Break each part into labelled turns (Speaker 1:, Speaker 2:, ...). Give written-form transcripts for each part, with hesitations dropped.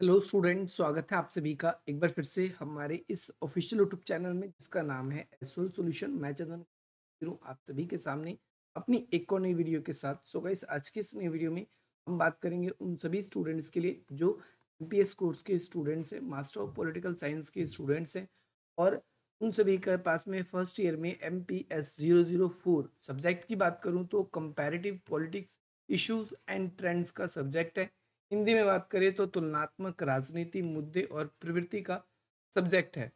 Speaker 1: Hello student, स्वागत है आप सभी का एक बार फिर से हमारे इस ऑफिशियल यूट्यूब चैनल में जिसका नाम है एसओएल सॉल्यूशन। मैं चंदन हूँ आप सभी के सामने अपनी एक और नई वीडियो के साथ। सो गाइस, आज की इस नई वीडियो में हम बात करेंगे उन सभी स्टूडेंट्स के लिए जो एमपीएस कोर्स के स्टूडेंट्स हैं, मास्टर ऑफ पॉलिटिकल साइंस के स्टूडेंट्स हैं और उन सभी के पास में फर्स्ट ईयर में MPS 004 सब्जेक्ट की बात करूँ तो comparative politics issues and trends का सब्जेक्ट है। हिंदी में बात करें तो तुलनात्मक राजनीति मुद्दे और प्रवृत्ति का सब्जेक्ट है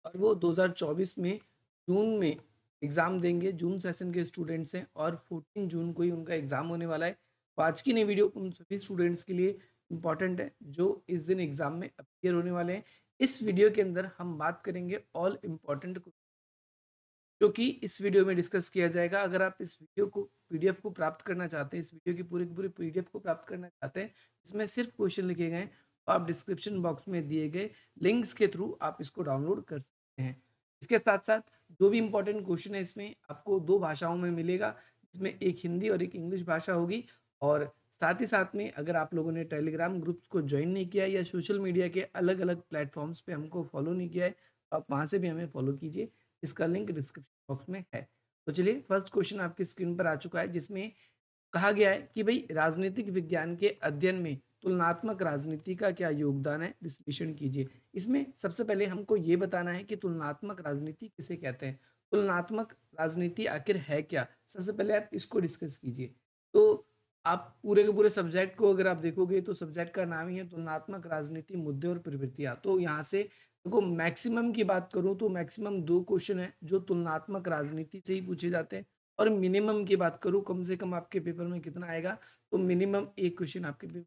Speaker 1: और वो 2024 में जून में एग्जाम देंगे। जून सेशन के स्टूडेंट्स हैं और 14 जून को ही उनका एग्जाम होने वाला है। तो आज की नई वीडियो उन सभी स्टूडेंट्स के लिए इम्पॉर्टेंट है जो इस दिन एग्जाम में अपियर होने वाले हैं। इस वीडियो के अंदर हम बात करेंगे ऑल इम्पॉर्टेंट जो कि इस वीडियो में डिस्कस किया जाएगा। अगर आप इस वीडियो को पीडीएफ को प्राप्त करना चाहते हैं, इस वीडियो की पूरी की पूरी पीडीएफ को प्राप्त करना चाहते हैं इसमें सिर्फ क्वेश्चन लिखे गए हैं, तो आप डिस्क्रिप्शन बॉक्स में दिए गए लिंक्स के थ्रू आप इसको डाउनलोड कर सकते हैं। इसके साथ साथ जो भी इंपॉर्टेंट क्वेश्चन है इसमें आपको दो भाषाओं में मिलेगा, जिसमें एक हिंदी और एक इंग्लिश भाषा होगी। और साथ ही साथ में अगर आप लोगों ने टेलीग्राम ग्रुप्स को ज्वाइन नहीं किया या सोशल मीडिया के अलग अलग प्लेटफॉर्म्स पे हमको फॉलो नहीं किया है, तो आप वहाँ से भी हमें फॉलो कीजिए। इसका लिंक डिस्क्रिप्शन बॉक्स में है। तो चलिए, फर्स्ट क्वेश्चन आपकी स्क्रीन पर आ चुका है जिसमें कहा गया है कि भाई राजनीतिक विज्ञान के अध्ययन में तुलनात्मक राजनीति का क्या योगदान है, विश्लेषण कीजिए। इसमें सबसे पहले हमको ये बताना है कि तुलनात्मक राजनीति किसे कहते हैं, तुलनात्मक राजनीति आखिर है क्या। सबसे पहले आप इसको डिस्कस कीजिए। तो आप पूरे के पूरे सब्जेक्ट को अगर आप देखोगे तो सब्जेक्ट का नाम ही है तुलनात्मक राजनीति मुद्दे और प्रवृत्तियां। तो यहाँ से देखो, मैक्सिमम की बात करूं तो मैक्सिमम दो क्वेश्चन है जो तुलनात्मक राजनीति से ही पूछे जाते हैं। और मिनिमम की बात करूं कम से कम आपके पेपर में कितना आएगा, तो मिनिमम एक क्वेश्चन आपके पेपर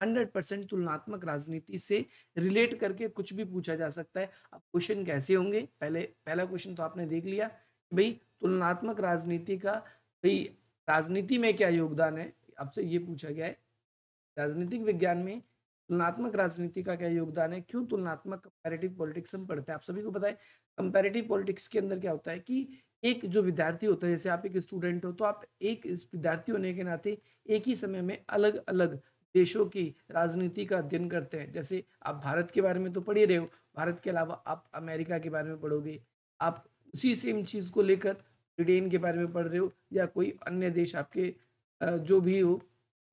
Speaker 1: 100% तुलनात्मक राजनीति से रिलेट करके कुछ भी पूछा जा सकता है। अब क्वेश्चन कैसे होंगे, पहला क्वेश्चन तो आपने देख लिया कि भाई तुलनात्मक राजनीति का भाई राजनीति में क्या योगदान है, आपसे ये पूछा गया है। राजनीतिक विज्ञान में तुलनात्मक राजनीति का क्या योगदान है, क्यों तुलनात्मक कंपैरेटिव पॉलिटिक्स हम पढ़ते हैं। आप सभी को पता है कंपैरेटिव पॉलिटिक्स के अंदर क्या होता है कि एक जो विद्यार्थी होता है, जैसे आप एक स्टूडेंट हो तो आप एक इस विद्यार्थी होने के नाते एक ही समय में अलग अलग देशों की राजनीति का अध्ययन करते हैं। जैसे आप भारत के बारे में तो पढ़ ही रहे हो, भारत के अलावा आप अमेरिका के बारे में पढ़ोगे, आप उसी सेम चीज को लेकर ब्रिटेन के बारे में पढ़ रहे हो या कोई अन्य देश आपके जो भी हो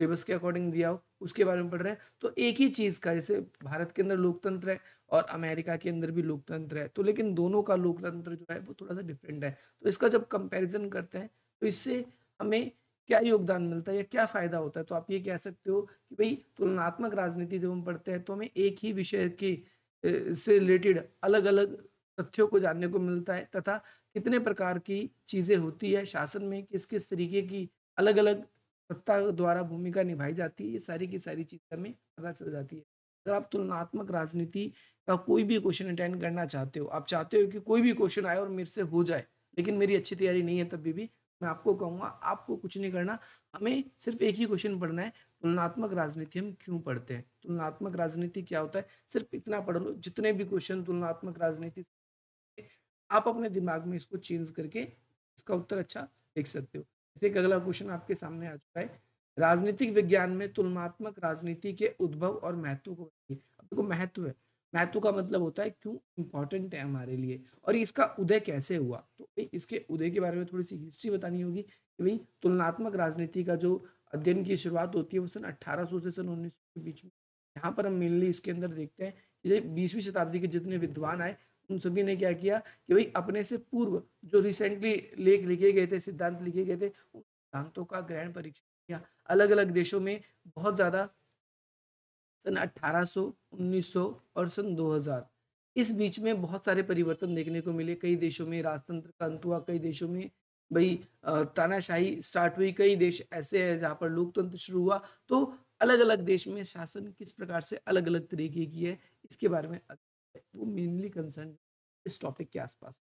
Speaker 1: सिलेबस के अकॉर्डिंग दिया हो उसके बारे में पढ़ रहे हैं। तो एक ही चीज का, जैसे भारत के अंदर लोकतंत्र है और अमेरिका के अंदर भी लोकतंत्र है, तो लेकिन दोनों का लोकतंत्र जो है वो थोड़ा सा डिफरेंट है। तो इसका जब कंपैरिजन करते हैं तो इससे हमें क्या योगदान मिलता है या क्या फायदा होता है, तो आप ये कह सकते हो कि भाई तुलनात्मक राजनीति जब हम पढ़ते हैं तो हमें एक ही विषय के से रिलेटेड अलग अलग तथ्यों को जानने को मिलता है, तथा कितने प्रकार की चीजें होती है शासन में, किस किस तरीके की अलग अलग सत्ता द्वारा भूमिका निभाई जाती है, ये सारी की सारी चीजें हमें पता चल जाती है। अगर आप तुलनात्मक राजनीति का कोई भी क्वेश्चन अटेंड करना चाहते हो, आप चाहते हो कि कोई भी क्वेश्चन आए और मेरे से हो जाए, लेकिन मेरी अच्छी तैयारी नहीं है, तब भी मैं आपको कहूंगा आपको कुछ नहीं करना, हमें सिर्फ एक ही क्वेश्चन पढ़ना है, तुलनात्मक राजनीति हम क्यों पढ़ते हैं, तुलनात्मक राजनीति क्या होता है, सिर्फ इतना पढ़ लो। जितने भी क्वेश्चन तुलनात्मक राजनीति आप अपने दिमाग में इसको चेंज करके इसका उत्तर अच्छा लिख सकते हो। जैसे एक अगला क्वेश्चन आपके सामने आ चुका है, राजनीतिक विज्ञान में तुलनात्मक राजनीति के उद्भव और महत्व को बताइए। अब देखो, महत्व है, महत्व का मतलब होता है क्यों इंपॉर्टेंट है हमारे लिए और इसका उदय कैसे हुआ। तो भाई इसके उदय के बारे में थोड़ी सी हिस्ट्री बतानी होगी कि भाई तुलनात्मक राजनीति का जो अध्ययन की शुरुआत होती है वो सन 1800 से सन 1900 के बीच में। यहाँ पर हम मेनली इसके अंदर देखते हैं कि 20वीं शताब्दी के जितने विद्वान आए उन सभी ने क्या किया कि भाई अपने से पूर्व जो रिसेंटली लेख लिखे गए थे, सिद्धांत लिखे गए थे, उन सिद्धांतों का ग्रहण परीक्षण किया अलग अलग देशों में। बहुत ज्यादा सन 1800, 1900 और सन 2000, इस बीच में बहुत सारे परिवर्तन देखने को मिले। कई देशों में राजतंत्र का अंत हुआ, कई देशों में भाई तानाशाही स्टार्ट हुई, कई देश ऐसे हैं जहाँ पर लोकतंत्र शुरू हुआ। तो अलग अलग देश में शासन किस प्रकार से अलग अलग तरीके की है, इसके बारे में वो मेनली कंसर्न इस टॉपिक के आसपास।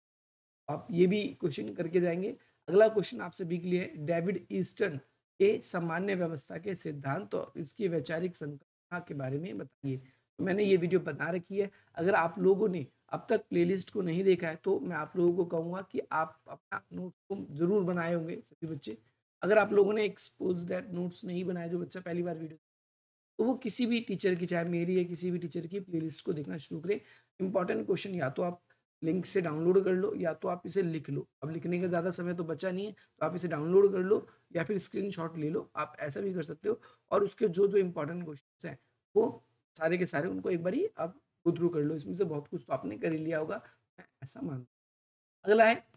Speaker 1: आप ये भी क्वेश्चन करके जाएंगे। अगला क्वेश्चन आप सभी के लिए है, डेविड ईस्टन के सामान्य व्यवस्था के सिद्धांत और इसकी वैचारिक संकल्पना के बारे में बताइए। तो मैंने ये वीडियो बना रखी है, अगर आप लोगों ने अब तक प्लेलिस्ट को नहीं देखा है तो मैं आप लोगों को कहूंगा कि आप अपना नोट्स को जरूर बनाए होंगे सभी बच्चे। अगर आप लोगों ने एक्सपोज दैट नोट्स नहीं बनाए, जो बच्चा पहली बार वीडियो, तो वो किसी भी टीचर की, चाहे मेरी या किसी भी टीचर की प्लेलिस्ट को देखना शुरू करें। इंपॉर्टेंट क्वेश्चन या तो आप लिंक से डाउनलोड कर लो या तो आप इसे लिख लो। अब लिखने का ज़्यादा समय तो बचा नहीं है, तो आप इसे डाउनलोड कर लो या फिर स्क्रीनशॉट ले लो, आप ऐसा भी कर सकते हो। और उसके जो-जो इंपॉर्टेंट क्वेश्चंस हैं, वो सारे के सारे उनको एक बारी आप गो थ्रू कर लो। इसमें से बहुत कुछ तो आपने कर ही लिया होगा, मैं ऐसा मानता हूँ। अगला है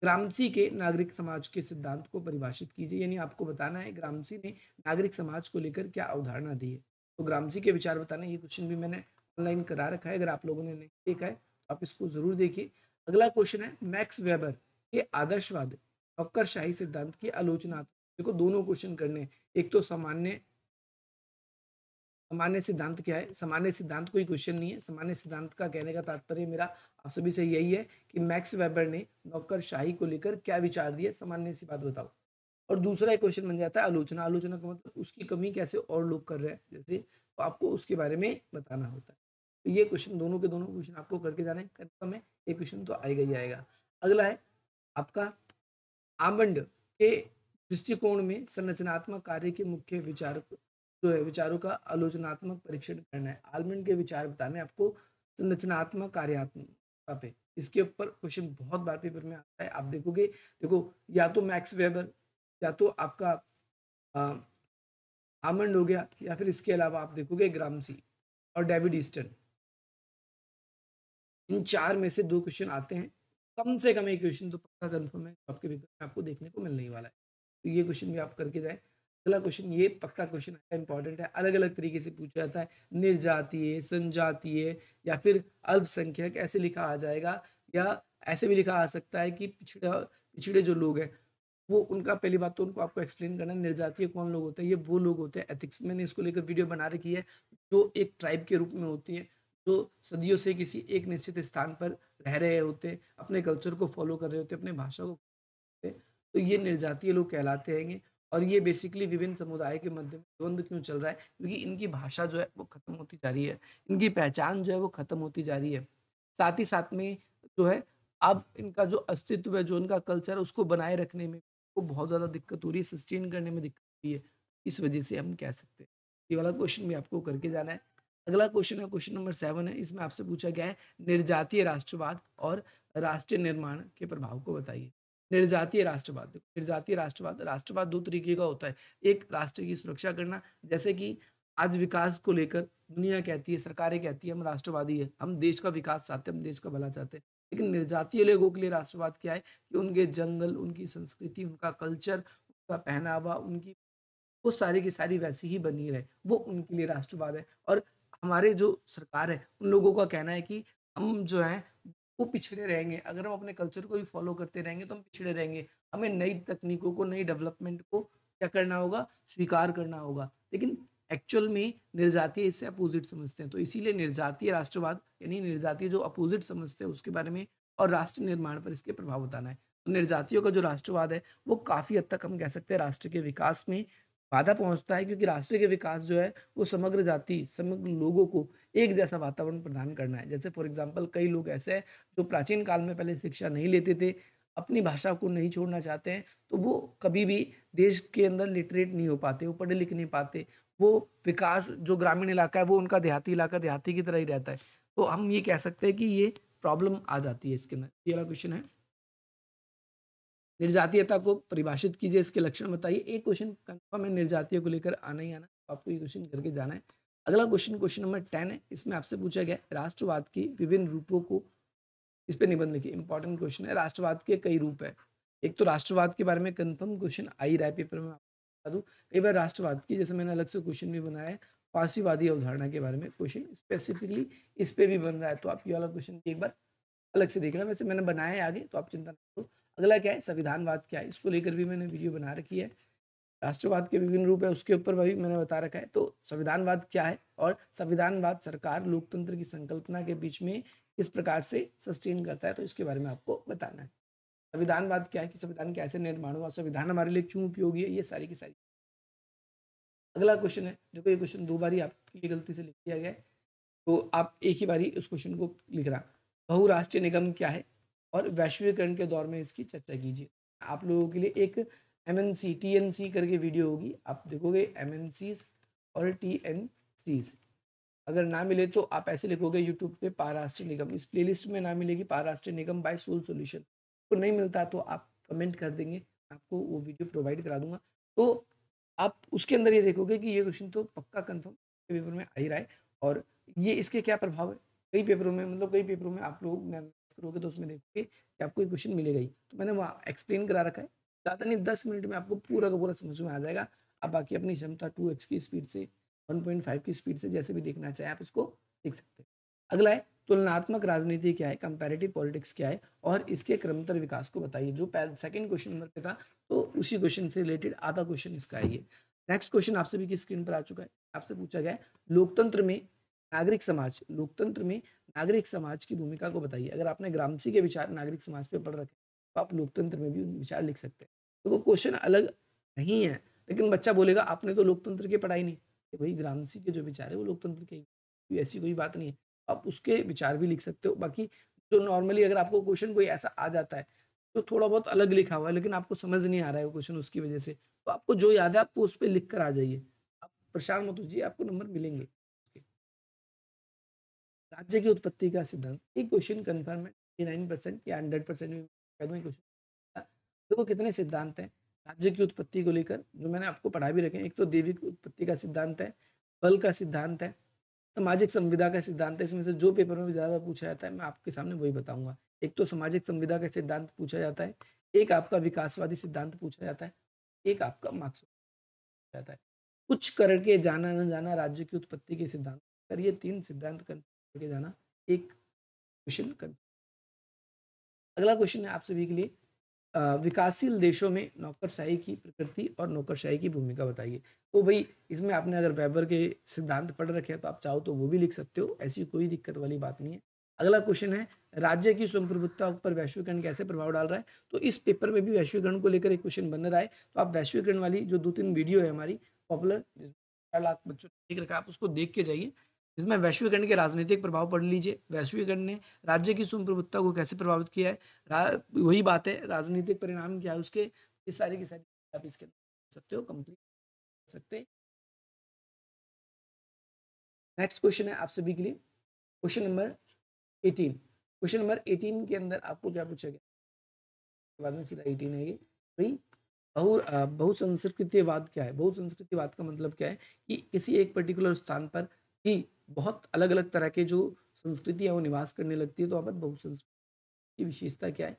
Speaker 1: ग्रामसी के नागरिक समाज के सिद्धांत को परिभाषित कीजिए, यानी आपको बताना है ग्रामसी ने नागरिक समाज को लेकर क्या अवधारणा दी है। तो ग्रामसी के विचार बताना, ये क्वेश्चन भी मैंने ऑनलाइन करा रखा है, अगर आप लोगों ने नहीं देखा है तो आप इसको जरूर देखिए। अगला क्वेश्चन है मैक्स वेबर के आदर्शवाद नौकरशाही सिद्धांत की आलोचना। देखो दोनों क्वेश्चन करने हैं। एक तो सामान्य सामान्य सिद्धांत क्या है? सामान्य सिद्धांत कोई क्वेश्चन नहीं है। सामान्य सिद्धांत का कहने का तात्पर्य मेरा आप सभी से यही है कि मैक्स वेबर ने नौकरशाही को लेकर क्या विचार दिए, सामान्य सी बात बताओ। और दूसरा एक क्वेश्चन बन जाता है आलोचना। आलोचना का मतलब उसकी कमी कैसे और लोग कर रहे हैं, जैसे तो आपको उसके बारे में बताना होता है। तो ये क्वेश्चन दोनों के दोनों क्वेश्चन आपको करके जाना है, कंफर्म है, ये क्वेश्चन तो आएगा ही आएगा। अगला है आपका आमंड के दृष्टिकोण में संरचनात्मक कार्य के मुख्य विचार जो है विचारों का आलोचनात्मक परीक्षण करना है। आलमंड के विचार बताने आपको संरचनात्मक कार्यात्मकता पे। इसके ऊपर क्वेश्चन बहुत बार पेपर में आता है, आप देखोगे। देखो या तो मैक्स वेबर या तो आपका आमंड हो गया, या फिर इसके अलावा आप देखोगे ग्रामसी और डेविड ईस्टन। इन चार में से दो क्वेश्चन आते हैं, कम से कम एक क्वेश्चन तो पक्का कंफर्म है आपके पेपर में आपको देखने को मिलने ही वाला है। तो ये क्वेश्चन भी आप करके जाए। अगला क्वेश्चन ये पक्का क्वेश्चन है, इंपॉर्टेंट है, अलग अलग तरीके से पूछा जाता है। निर्जातीय, संजातीय या फिर अल्पसंख्यक ऐसे लिखा आ जाएगा, या ऐसे भी लिखा आ सकता है कि पिछड़ा पिछड़े जो लोग हैं वो, उनका पहली बात तो उनको आपको एक्सप्लेन करना है। निर्जातीय कौन लोग होते हैं? ये वो लोग होते हैं, एथिक्स मैंने इसको लेकर वीडियो बना रखी है, जो एक ट्राइब के रूप में होती है, जो सदियों से किसी एक निश्चित स्थान पर रह रहे होते, अपने कल्चर को फॉलो कर रहे होते, अपने भाषा को होते, तो ये निर्जातीय लोग कहलाते हैं। और ये बेसिकली विभिन्न समुदाय के मध्य में द्वंद्व क्यों चल रहा है? क्योंकि इनकी भाषा जो है वो खत्म होती जा रही है, इनकी पहचान जो है वो खत्म होती जा रही है। साथ ही साथ में जो है अब इनका जो अस्तित्व है, जो इनका कल्चर है, उसको बनाए रखने में को बहुत ज़्यादा दिक्कत हो रही है, सस्टेन करने में दिक्कत हो रही है। इस वजह से हम कह सकते हैं। ये वाला क्वेश्चन भी आपको करके जाना है। अगला क्वेश्चन है, क्वेश्चन नंबर 7 है। इसमें आपसे पूछा गया है निर्जातीय राष्ट्रवाद और राष्ट्रीय निर्माण के प्रभाव को बताइए। निर्जातीय राष्ट्रवाद, देखो निर्जातीय राष्ट्रवाद, राष्ट्रवाद दो तरीके का होता है। एक राष्ट्र की सुरक्षा करना, जैसे कि आज विकास को लेकर दुनिया कहती है, सरकारें कहती है हम राष्ट्रवादी है, हम देश का विकास चाहते हैं, हम देश का भला चाहते हैं। लेकिन निर्जातीय लोगों के लिए राष्ट्रवाद क्या है कि उनके जंगल, उनकी संस्कृति, उनका कल्चर, उनका पहनावा, उनकी वो सारी की सारी वैसी ही बनी रहे, वो उनके लिए राष्ट्रवाद है। और हमारे जो सरकार है उन लोगों का कहना है कि हम जो है वो पिछड़े रहेंगे, अगर हम अपने कल्चर को ही फॉलो करते रहेंगे तो हम पिछड़े रहेंगे। हमें नई तकनीकों को, नई डेवलपमेंट को क्या करना होगा? स्वीकार करना होगा। लेकिन एक्चुअल में निर्जातीय इससे अपोजिट समझते हैं, तो इसीलिए निर्जातीय राष्ट्रवाद यानी निर्जातीय जो अपोजिट समझते हैं उसके बारे में, और राष्ट्र निर्माण पर इसके प्रभाव बताना है। तो निर्जातियों का जो राष्ट्रवाद है वो काफी हद तक हम कह सकते हैं राष्ट्र के विकास में बाधा पहुंचता है, क्योंकि राष्ट्र के विकास जो है वो समग्र जाति, समग्र लोगों को एक जैसा वातावरण प्रदान करना है। जैसे फॉर एग्जांपल कई लोग ऐसे हैं जो प्राचीन काल में पहले शिक्षा नहीं लेते थे, अपनी भाषा को नहीं छोड़ना चाहते हैं, तो वो कभी भी देश के अंदर लिटरेट नहीं हो पाते, वो पढ़े लिख नहीं पाते। वो विकास जो ग्रामीण इलाका है वो उनका देहाती इलाका देहाती की तरह ही रहता है। तो हम ये कह सकते हैं कि ये प्रॉब्लम आ जाती है इसके अंदर। ये वाला क्वेश्चन है, निर्जातीयता को परिभाषित कीजिए, इसके लक्षण बताइए। एक क्वेश्चन कंफर्म है निर्जातीय को लेकर आना ही आना, तो आपको ये क्वेश्चन करके जाना है। अगला क्वेश्चन, क्वेश्चन नंबर 10 है। इसमें आपसे पूछा गया है राष्ट्रवाद के विभिन्न रूपों को इस पे निबंध लिखिए। इंपॉर्टेंट क्वेश्चन है, राष्ट्रवाद के कई रूप है। एक तो राष्ट्रवाद के बारे में कंफर्म क्वेश्चन आ ही रहा है पेपर में, आपको बता दूं। कई बार राष्ट्रवाद की, जैसे मैंने अलग से क्वेश्चन भी बनाया है, फांसीवादी अवधारणा के बारे में क्वेश्चन स्पेसिफिकली इस पे भी बन रहा है, तो आप ये वाला क्वेश्चन एक बार अलग से देखना। वैसे मैंने बनाया है आगे, तो आप चिंता नहीं करो। अगला क्या है, संविधानवाद क्या है, इसको लेकर भी मैंने वीडियो बना रखी है। राष्ट्रवाद के विभिन्न रूप है उसके ऊपर भी मैंने बता रखा है। तो संविधानवाद क्या है, और संविधानवाद सरकार लोकतंत्र की संकल्पना के बीच में किस प्रकार से सस्टेन करता है, तो इसके बारे में आपको बताना है। संविधानवाद क्या है, कि संविधान कैसे निर्माण हुआ, संविधान हमारे लिए क्यों उपयोगी है, ये सारी की सारी। अगला क्वेश्चन है, देखो ये क्वेश्चन दो बारी आपके लिए गलती से लिख दिया गया है, तो आप एक ही बारी उस क्वेश्चन को लिखना। बहुराष्ट्रीय निगम क्या है और वैश्वीकरण के दौर में इसकी चर्चा कीजिए। आप लोगों के लिए एक एमएनसी टीएनसी करके वीडियो होगी, आप देखोगे एमएनसी और TNCs। अगर ना मिले तो आप ऐसे लिखोगे यूट्यूब पे महाराष्ट्र निगम, इस प्लेलिस्ट में ना मिलेगी महाराष्ट्र निगम बाय सोल सॉल्यूशन। तो नहीं मिलता तो आप कमेंट कर देंगे, आपको वो वीडियो प्रोवाइड करा दूंगा। तो आप उसके अंदर ये देखोगे कि ये क्वेश्चन तो पक्का कंफर्म पेपर में आ ही रहा है। और ये इसके क्या प्रभाव है, कई पेपरों में, मतलब कई पेपरों में आप लोग एनालाइज करोगे तो उसमें देखोगे कि आपको ये क्वेश्चन मिलेगा ही। तो मैंने वहाँ एक्सप्लेन करा रखा है, ज़्यादा नहीं 10 मिनट में आपको पूरा का पूरा समझ में आ जाएगा। आप बाकी अपनी क्षमता 2x की स्पीड से, 1.5 की स्पीड से जैसे भी देखना चाहे आप उसको देख सकते हैं। अगला है तुलनात्मक राजनीति क्या है, कंपैरेटिव पॉलिटिक्स क्या है, और इसके क्रमतर विकास को बताइए। जो सेकंड क्वेश्चन नंबर पे था तो उसी क्वेश्चन से रिलेटेड आधा क्वेश्चन इसका है ये। नेक्स्ट क्वेश्चन आप सभी की स्क्रीन पर आ चुका है, आपसे पूछा गया है लोकतंत्र में नागरिक समाज, लोकतंत्र में नागरिक समाज की भूमिका को बताइए। अगर आपने ग्रामसी के विचार नागरिक समाज पे पढ़ रखे तो आप लोकतंत्र में भी विचार लिख सकते हैं। तो क्वेश्चन अलग नहीं है, लेकिन बच्चा बोलेगा आपने तो लोकतंत्र की पढ़ाई नहीं, वही ग्रामसी के जो विचार है वो लोकतंत्र के, ऐसी कोई बात नहीं है, आप उसके विचार भी लिख सकते हो। बाकी जो नॉर्मली अगर आपको क्वेश्चन कोई ऐसा आ जाता है तो थोड़ा बहुत अलग लिखा हुआ है लेकिन आपको समझ नहीं आ रहा है वो क्वेश्चन, उसकी वजह से तो आपको जो याद है आप उस पर लिख कर आ जाइए, आप परेशान मत होइए, आपको नंबर मिलेंगे। राज्य की उत्पत्ति का सिद्धांत, एक क्वेश्चन कन्फर्म है 99% या 100% भी कह दूं क्वेश्चन। देखो कितने सिद्धांत हैं राज्य की उत्पत्ति को लेकर जो मैंने आपको पढ़ा भी रखे हैं। एक तो देवी की उत्पत्ति का सिद्धांत है, बल का सिद्धांत है, सामाजिक संविदा का सिद्धांत है। इसमें से जो पेपर में ज्यादा पूछा जाता है मैं आपके सामने वही बताऊंगा। एक तो सामाजिक संविदा का सिद्धांत पूछा जाता है, एक आपका विकासवादी सिद्धांत पूछा जाता है, एक आपका मार्क्सवादी जाता है। कुछ करके जाना न जाना राज्य की उत्पत्ति के सिद्धांत कर, ये 3 सिद्धांत करके जाना एक क्वेश्चन कर। अगला क्वेश्चन है आप सभी के लिए, विकासशील देशों में नौकरशाही की प्रकृति और नौकरशाही की भूमिका बताइए। तो भाई इसमें आपने अगर वेबर के सिद्धांत पढ़ रखे हैं तो आप चाहो तो वो भी लिख सकते हो, ऐसी कोई दिक्कत वाली बात नहीं है। अगला क्वेश्चन है राज्य की संप्रभुता पर वैश्वीकरण कैसे प्रभाव डाल रहा है। तो इस पेपर में भी वैश्वीकरण को लेकर एक क्वेश्चन बन रहा है, तो आप वैश्वीकरण वाली जो 2-3 वीडियो है हमारी पॉपुलर 4 लाख बच्चों ने देख रखा है, आप उसको देख के जाइए। इसमें वैश्वीकरण के राजनीतिक प्रभाव पढ़ लीजिए, वैश्वीकरण ने राज्य की संप्रभुता को कैसे प्रभावित किया है, वही बात है राजनीतिक परिणाम क्या है उसके, ये सारी की सारी आप इसके सकते हो, कंप्लीट कर सकते हैं। नेक्स्ट क्वेश्चन है आप सभी के लिए क्वेश्चन नंबर 18। क्वेश्चन नंबर 18 के अंदर आपको क्या पूछा गया, बाद में सीधा 18 है ये भाई। बहुसंस्कृतिवाद क्या है। बहुसंस्कृतिवाद का मतलब क्या है कि किसी एक पर्टिकुलर स्थान पर ही बहुत अलग अलग तरह के जो संस्कृति है वो निवास करने लगती है, तो वहाँ पर बहुसंस्कृति की विशेषता क्या है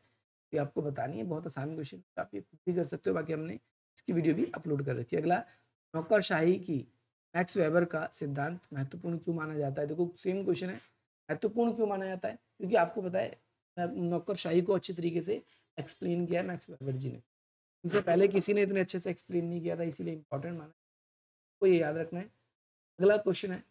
Speaker 1: ये आपको बतानी है। बहुत आसान क्वेश्चन, आप ये खुद भी कर सकते हो, बाकी हमने इसकी वीडियो भी अपलोड कर रखी है। अगला, नौकरशाही की मैक्स वेबर का सिद्धांत महत्वपूर्ण क्यों माना जाता है। देखो सेम क्वेश्चन है, महत्वपूर्ण क्यों माना जाता है क्योंकि आपको पता है नौकरशाही को अच्छे तरीके से एक्सप्लेन किया है मैक्स वेबर जी ने, इनसे पहले किसी ने इतने अच्छे से एक्सप्लेन नहीं किया था, इसीलिए इंपॉर्टेंट माना, को ये याद रखना है। अगला क्वेश्चन है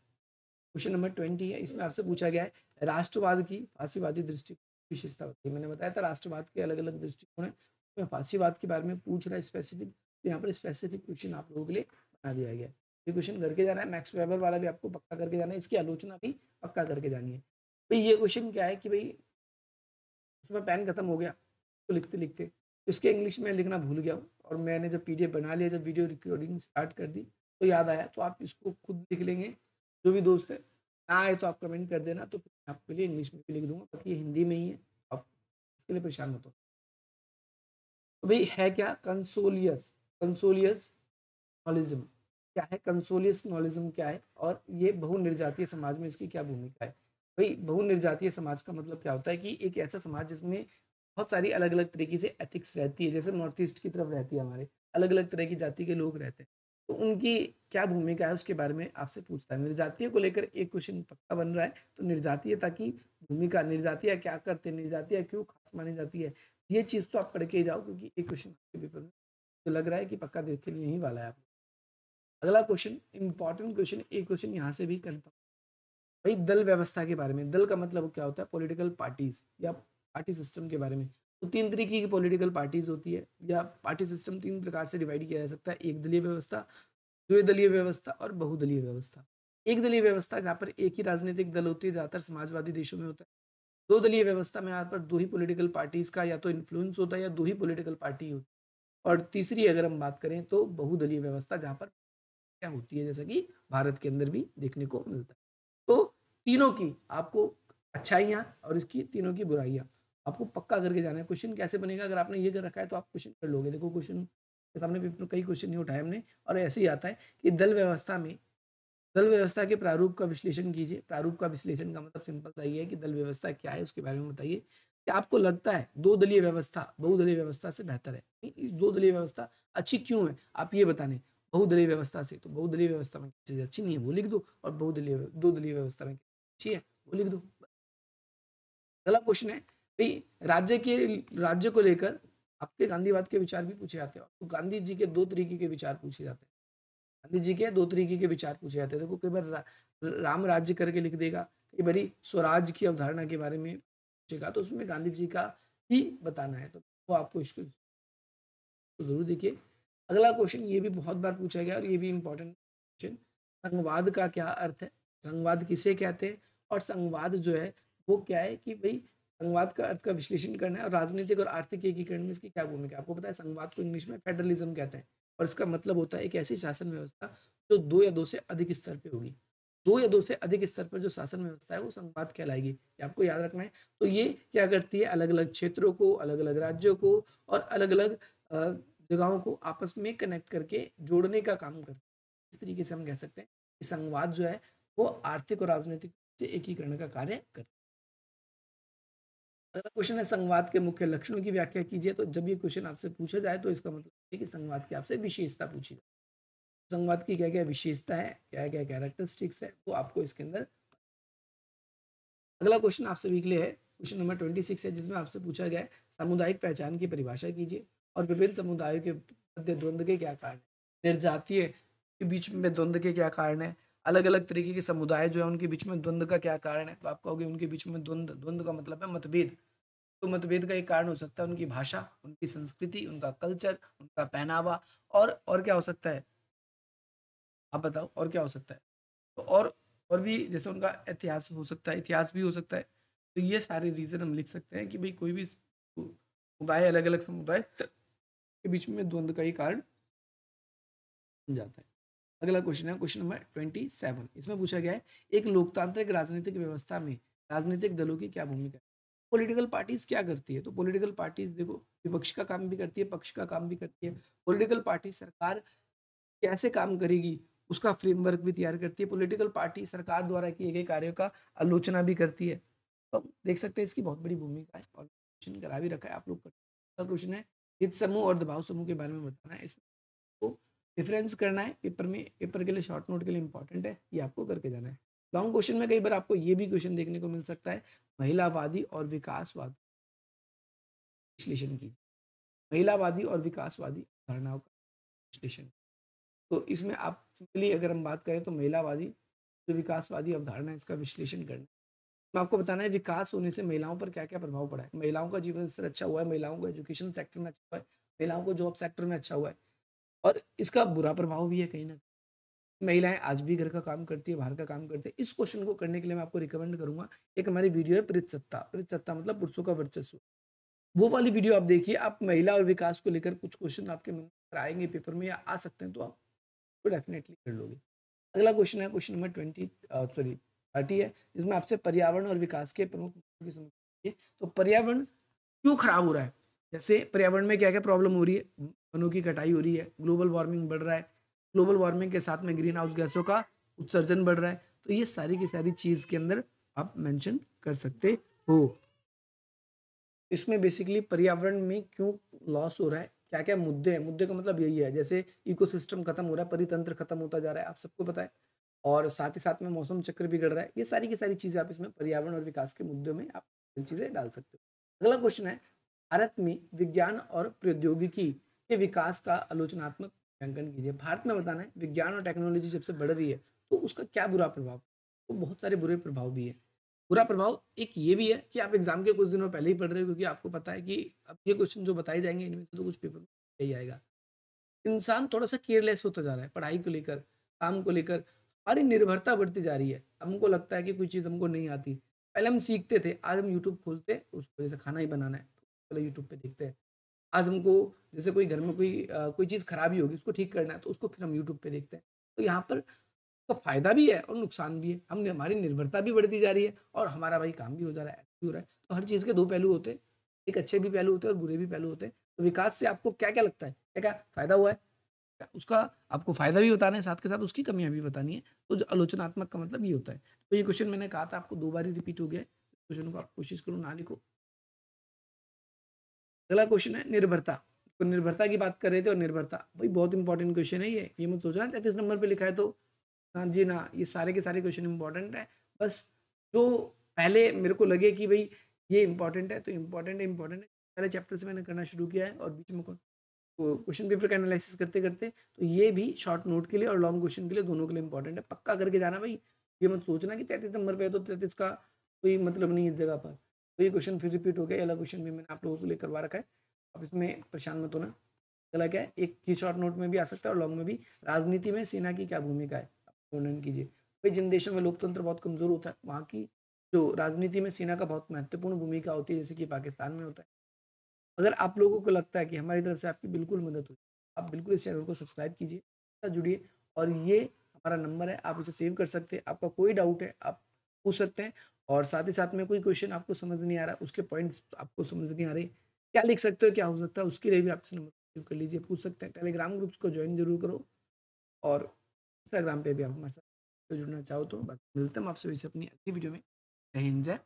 Speaker 1: क्वेश्चन नंबर 20 है, इसमें आपसे पूछा गया है राष्ट्रवाद की फांसीवादी दृष्टिकोण विशेषता बताइए। मैंने बताया था राष्ट्रवाद के अलग अलग दृष्टिकोण है, उसमें फांसीवाद के बारे में पूछ रहा है स्पेसिफिक, तो यहाँ पर स्पेसिफिक क्वेश्चन आप लोगों के लिए बना दिया गया है। ये क्वेश्चन करके जाना है, मैक्स वेबर वाला भी आपको पक्का करके जाना है, इसकी आलोचना भी पक्का करके जानी है। भाई ये क्वेश्चन क्या है कि भाई उसमें पेन खत्म हो गया तो लिखते लिखते इसके इंग्लिश में लिखना भूल गया हूँ, और मैंने जब PDF बना लिया, जब वीडियो रिकॉर्डिंग स्टार्ट कर दी तो याद आया, तो आप इसको खुद लिख लेंगे। जो भी दोस्त है ना आए तो आप कमेंट कर देना, तो फिर आपके लिए इंग्लिश में भी लिख दूंगा, बाकी ये हिंदी में ही है, आप इसके लिए परेशान मत हो। तो भाई है क्या कंसोलियस, कंसोलियस नॉलिज्म क्या है, कंसोलियस नॉलिज्म क्या है, और ये बहुनिर्जातीय समाज में इसकी क्या भूमिका है। भाई बहुनिर्जातीय समाज का मतलब क्या होता है कि एक ऐसा समाज जिसमें बहुत सारी अलग अलग तरीके से एथिक्स रहती है, जैसे नॉर्थ ईस्ट की तरफ रहती है हमारे, अलग अलग तरह की जाति के लोग रहते हैं, तो उनकी क्या भूमिका है उसके बारे में आपसे पूछता है। निर्जातीय को लेकर एक क्वेश्चन पक्का बन रहा है, तो निर्जातीयता की भूमिका, निर्जातीय क्या करते हैं, निर्जातीय क्यों खास मानी जाती है, ये चीज तो आप पढ़ के ही जाओ, क्योंकि एक क्वेश्चन आपके पेपर में तो लग रहा है कि पक्का देख के यही वाला है आप। अगला क्वेश्चन इंपॉर्टेंट क्वेश्चन, एक क्वेश्चन यहाँ से भी करता हूँ भाई, दल व्यवस्था के बारे में। दल का मतलब क्या होता है, पॉलिटिकल पार्टीज या पार्टी सिस्टम के बारे में। तो 3 तरीके की पॉलिटिकल पार्टीज होती है, या पार्टी सिस्टम 3 प्रकार से डिवाइड किया जा सकता है, एक दलीय व्यवस्था, द्विदलीय व्यवस्था और बहुदलीय व्यवस्था। एक दलीय व्यवस्था जहाँ पर एक ही राजनीतिक दल होती है, ज्यादातर समाजवादी देशों में होता है। 2 दलीय व्यवस्था में यहाँ पर 2 ही पॉलिटिकल पार्टीज का या तो इन्फ्लुएंस होता है या 2 ही पॉलिटिकल पार्टी होती है। और तीसरी अगर हम बात करें तो बहुदलीय व्यवस्था, जहाँ पर क्या होती है, जैसा कि भारत के अंदर भी देखने को मिलता है। तो तीनों की आपको अच्छाइयाँ और इसकी तीनों की बुराइयाँ आपको पक्का करके जाना है। क्वेश्चन कैसे बनेगा, अगर आपने ये कर रखा है तो आप क्वेश्चन कर लोगे। देखो क्वेश्चन के सामने पेपर कई क्वेश्चन नहीं उठाए हमने, और ऐसे ही आता है कि दल व्यवस्था के प्रारूप का विश्लेषण कीजिए। प्रारूप का विश्लेषण का मतलब सिंपल सा ये है कि दल व्यवस्था क्या है उसके बारे में बताइए कि आपको लगता है दो दलीय व्यवस्था बहुदलीय व्यवस्था से बेहतर है। दो दलीय व्यवस्था अच्छी क्यों है आप ये बताने, बहुदलीय व्यवस्था से, तो बहुदलीय व्यवस्था में चीज अच्छी नहीं है वो लिख दो, और बहुदलीय दो दलीय व्यवस्था में अच्छी है वो लिख दो। अगला क्वेश्चन है भाई, राज्य को लेकर आपके गांधीवाद के विचार भी पूछे जाते हैं। तो गांधी जी के दो तरीके के विचार पूछे जाते हैं। गांधी जी के दो तरीके के विचार पूछे जाते हैं। देखो कई बार राम राज्य करके लिख देगा, कई बार स्वराज की अवधारणा के बारे में पूछेगा, तो उसमें गांधी जी का ही बताना है, तो वो आपको इसको जरूर देखिए। अगला क्वेश्चन ये भी बहुत बार पूछा गया और ये भी इंपॉर्टेंट क्वेश्चन, संघवाद का क्या अर्थ है, संघवाद किसे कहते हैं, और संघवाद जो है वो क्या है कि भाई संघवाद का अर्थ का विश्लेषण करना है, और राजनीतिक और आर्थिक एकीकरण में इसकी क्या भूमिका है। आपको पता है संघवाद को इंग्लिश में फेडरलिज्म कहते हैं, और इसका मतलब होता है एक ऐसी शासन व्यवस्था जो दो या दो से अधिक स्तर पे होगी। दो या दो से अधिक स्तर पर जो शासन व्यवस्था है वो संघवाद कहलाएगी, ये आपको याद रखना है। तो ये क्या करती है, अलग अलग क्षेत्रों को, अलग अलग राज्यों को और अलग अलग जगहों को आपस में कनेक्ट करके जोड़ने का काम करती है। इस तरीके से हम कह सकते हैं कि संघवाद जो है वो आर्थिक और राजनीतिक से एकीकरण का कार्य करता है। अगला क्वेश्चन है संघवाद के मुख्य लक्षणों की व्याख्या कीजिए। तो जब ये क्वेश्चन आपसे पूछा जाए तो इसका मतलब है कि संघवाद की आपसे विशेषता पूछी जाए। संघवाद की क्या क्या विशेषता है, क्या क्या कैरेक्टरिस्टिक्स है, वो आपको इसके अंदर। अगला क्वेश्चन आप सभी के लिए है क्वेश्चन नंबर 26 है, जिसमें आपसे पूछा गया है सामुदायिक पहचान की परिभाषा कीजिए और विभिन्न समुदायों के मध्य द्वंद्व के क्या कारण है। निर्जातीय के बीच में द्वंद्व के क्या कारण है, अलग अलग तरीके के समुदाय जो है उनके बीच में द्वंद्व का क्या कारण है। तो आप कहोगे उनके बीच में द्वंद्व, द्वंद्व का मतलब है मतभेद। तो मतभेद का एक कारण हो सकता है उनकी भाषा, उनकी संस्कृति, उनका कल्चर, उनका पहनावा, और क्या हो सकता है, आप बताओ और क्या हो सकता है। तो और भी जैसे उनका इतिहास हो सकता है, इतिहास भी हो सकता है। तो ये सारे रीजन हम लिख सकते हैं कि भाई कोई भी समुदाय, अलग अलग समुदाय के बीच में द्वंद्व का ही कारण बन जाता है। अगला क्वेश्चन है क्वेश्चन नंबर 27, इसमें पूछा गया है एक लोकतांत्रिक राजनीतिक व्यवस्था में राजनीतिक दलों की क्या भूमिका है। पॉलिटिकल पार्टीज क्या करती है, तो पॉलिटिकल पार्टीज देखो विपक्ष का काम भी करती है, पक्ष का काम भी करती है। पॉलिटिकल पार्टी सरकार कैसे काम करेगी उसका फ्रेमवर्क भी तैयार करती है। पॉलिटिकल पार्टी सरकार द्वारा किए गए कार्यों का आलोचना भी करती है। तो हम देख सकते हैं इसकी बहुत बड़ी भूमिका है, और क्वेश्चन करा भी रखा है आप लोग का। क्वेश्चन है हित समूह और दबाव समूह के बारे में बताना है। इसमें को डिफरेंस करना है, पेपर में, पेपर के लिए शॉर्ट नोट के लिए इंपॉर्टेंट है, ये आपको करके जाना है। लॉन्ग क्वेश्चन में कई बार आपको ये भी क्वेश्चन देखने को मिल सकता है, महिलावादी और विकासवादी विश्लेषण कीजिए। महिलावादी और विकासवादी धारणाओं का विश्लेषण। तो इसमें आप सिंपली अगर हम बात करें तो महिलावादी जो विकासवादी अवधारणा है इसका विश्लेषण करना। मैं आपको बताना है विकास होने से महिलाओं पर क्या क्या प्रभाव पड़ा है। महिलाओं का जीवन स्तर अच्छा हुआ है, महिलाओं को एजुकेशन सेक्टर में अच्छा हुआ है, महिलाओं को जॉब सेक्टर में अच्छा हुआ है, और इसका बुरा प्रभाव भी है कहीं ना कहीं। महिलाएं आज भी घर का काम करती है, बाहर का काम करती है। इस क्वेश्चन को करने के लिए मैं आपको रिकमेंड करूंगा, एक हमारी वीडियो है परितसत्ता। परितसत्ता मतलब पुरुषों का वर्चस्व। वो वाली वीडियो आप देखिए, आप महिला और विकास को लेकर कुछ क्वेश्चन आपके मन में आएंगे पेपर में या आ सकते हैं, तो आप तो डेफिनेटली कर लोगे। अगला क्वेश्चन है क्वेश्चन नंबर 30 है, जिसमें आपसे पर्यावरण और विकास के प्रमुख मुद्दों की समझ। तो पर्यावरण क्यों खराब हो रहा है, जैसे पर्यावरण में क्या क्या प्रॉब्लम हो रही है, वनों की कटाई हो रही है, ग्लोबल वार्मिंग बढ़ रहा है, ग्लोबल वार्मिंग के साथ में ग्रीन हाउस गैसों का उत्सर्जन बढ़ रहा है। तो ये सारी की सारी चीज के अंदर आप मेंशन कर सकते हो। इसमें बेसिकली पर्यावरण में क्यों लॉस हो रहा है, क्या क्या मुद्दे हैं। मुद्दे का मतलब यही है, जैसे इकोसिस्टम खत्म हो रहा है, परितंत्र खत्म होता जा रहा है, आप सबको पता है, और साथ ही साथ में मौसम चक्र बिगड़ रहा है। ये सारी की सारी चीजें आप इसमें पर्यावरण और विकास के मुद्दों में आप चीजें डाल सकते हो। अगला क्वेश्चन है भारत में विज्ञान और प्रौद्योगिकी के विकास का आलोचनात्मक मूल्यांकन कीजिए। भारत में बताना है विज्ञान और टेक्नोलॉजी जब से बढ़ रही है तो उसका क्या बुरा प्रभाव, तो बहुत सारे बुरे प्रभाव भी है। बुरा प्रभाव एक ये भी है कि आप एग्जाम के कुछ दिनों पहले ही पढ़ रहे हो, क्योंकि आपको पता है कि अब ये क्वेश्चन जो बताए जाएंगे इनमें से तो कुछ पेपर में यही आएगा। इंसान थोड़ा सा केयरलेस होता जा रहा है पढ़ाई को लेकर, काम को लेकर। हमारी निर्भरता बढ़ती जा रही है, हमको लगता है कि कोई चीज़ हमको नहीं आती। पहले हम सीखते थे, आज हम यूट्यूब खोलते उसको, जैसे खाना ही बनाना है तो पहले यूट्यूब पे देखते हैं। आज हमको जैसे कोई घर में कोई चीज़ खराबी होगी उसको ठीक करना है तो उसको फिर हम यूट्यूब पे देखते हैं। तो यहाँ पर तो फ़ायदा भी है और नुकसान भी है। हमने हमारी निर्भरता भी बढ़ती जा रही है और हमारा भाई काम भी हो जा रहा है, ऐसे भी हो रहा है। तो हर चीज़ के 2 पहलू होते हैं। एक अच्छे भी पहलू होते हैं और बुरे भी पहलू होते हैं। तो विकास से आपको क्या-क्या लगता है? क्या-क्या फ़ायदा हुआ है? उसका आपको फ़ायदा भी बताना है, साथ के साथ उसकी कमियाँ भी बतानी है। तो जो आलोचनात्मक का मतलब ये होता है। तो ये क्वेश्चन मैंने कहा था आपको 2 बार ही रिपीट हो गया है। क्वेश्चन को आप कोशिश करो ना लिखो। अगला क्वेश्चन है निर्भरता। तो निर्भरता की बात कर रहे थे और निर्भरता, भाई बहुत इंपॉर्टेंट क्वेश्चन है ये। ये मत सोचना 33 नंबर पे लिखा है तो हाँ जी, ना, ये सारे के सारे क्वेश्चन इंपॉर्टेंट है। बस जो पहले मेरे को लगे कि भई ये इंपॉर्टेंट है, तो इंपॉर्टेंट है, इंपॉर्टेंट है। पहले चैप्टर से मैंने करना शुरू किया है और बीच में वो क्वेश्चन पेपर का एनालिसिस करते-करते तो ये भी शॉर्ट नोट के लिए और लॉन्ग क्वेश्चन के लिए दोनों के लिए इंपॉर्टेंट है। पक्का करके जाना भाई। ये मत सोचना कि 33 नंबर पे है तो 33 का कोई मतलब नहीं है इस जगह पर। तो ये क्वेश्चन फिर रिपीट हो गया, ये वाला क्वेश्चन भी मैंने आप लोगों के लिए करवा रखा है। अब इसमें परेशान मत होना। अगला क्या है, एक की शॉर्ट नोट में भी आ सकता है और लॉन्ग में भी। राजनीति में सेना की क्या भूमिका है? आप वर्णन कीजिए। भाई जिन देशों में लोकतंत्र बहुत कमज़ोर होता है, वहाँ की जो राजनीति में सेना का बहुत महत्वपूर्ण भूमिका होती है, जैसे कि पाकिस्तान में होता है। अगर आप लोगों को लगता है कि हमारी तरफ से आपकी बिल्कुल मदद हुई, आप बिल्कुल इस चैनल को सब्सक्राइब कीजिए, साथ जुड़िए और ये हमारा नंबर है, आप इसे सेव कर सकते हैं। आपका कोई डाउट है, आप पूछ सकते हैं और साथ ही साथ में कोई क्वेश्चन आपको समझ नहीं आ रहा, उसके पॉइंट्स आपको समझ नहीं आ रहे, क्या लिख सकते हो, क्या हो सकता है, उसके लिए भी आप इस नंबर को सेव कर लीजिए, पूछ सकते हैं। टेलीग्राम ग्रुप्स को जॉइन ज़रूर करो और इंस्टाग्राम पे भी आप हमारे साथ जुड़ना चाहो तो। बाकी मिलते हैं हम आपसे वैसे अपनी अगली वीडियो में। जय हिंद, जय